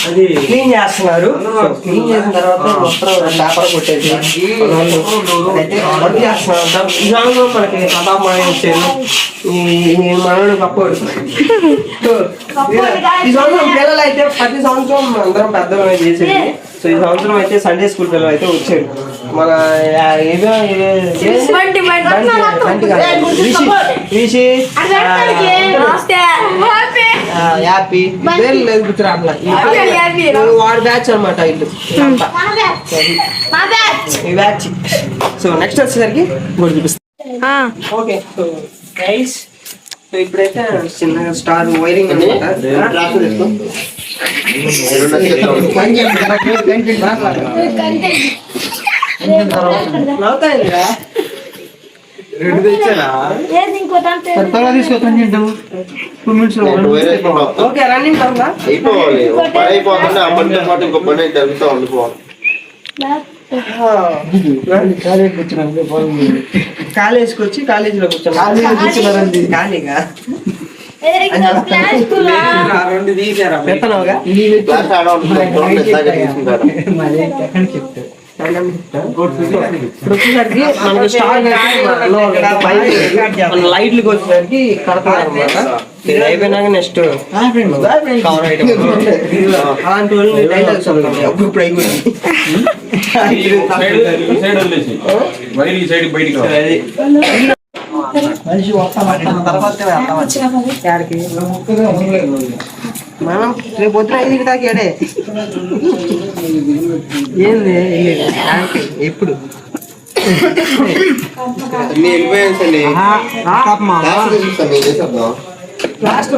అది క్లీన్ చేస్తున్నారు. క్లీన్ చేసిన తర్వాత మొత్తం పేపర్ కొట్టేసి అయితే వర్క్ చేస్తున్నారు. ఈ సంవత్సరం మనకి ప్రతాపమాయ వచ్చారు. ఈ మనోడు గొప్పోడు. ఈ సంవత్సరం పిల్లలు అయితే ప్రతి సంవత్సరం అందరం పెద్దలు చేసేది. సో ఈ సంవత్సరం అయితే సండే స్కూల్ పిల్లలు అయితే వచ్చారు. మన ఏదో రిషి హ్యాపీ పేర్లు లేదు కూర్చోరా అట్లా. వాడి బ్యాచ్ అనమాట ఇల్లు ఈ బ్యాచ్. సో నెక్స్ట్ వచ్చేసరికి కూడా చూపిస్తాను. ఓకే సో గైస్, సో ఇప్పుడైతే చిన్నగా స్టార్ వైరింగ్ నవ్వుతాయిరా రెండు తెచ్చారా ఓకే రన్నింగ్ కాలేజ్కి వచ్చి కాలేజీలో కూర్చోండి. ఖాళీగా రెండు తీసారా పెత్తనవుగా లైట్లకి వచ్చేసరికి కడతారు అనమాట. ఇది అయిపోయినాక నెక్స్ట్ కవర్ ఐటమ్ అలాంటి వాళ్ళు డైలాగ్స్ ఇప్పుడు అయిపోయింది. మనం రేపు పొద్దున 5 దాకా ఏడే ఏంది ఎప్పుడు లాస్ట్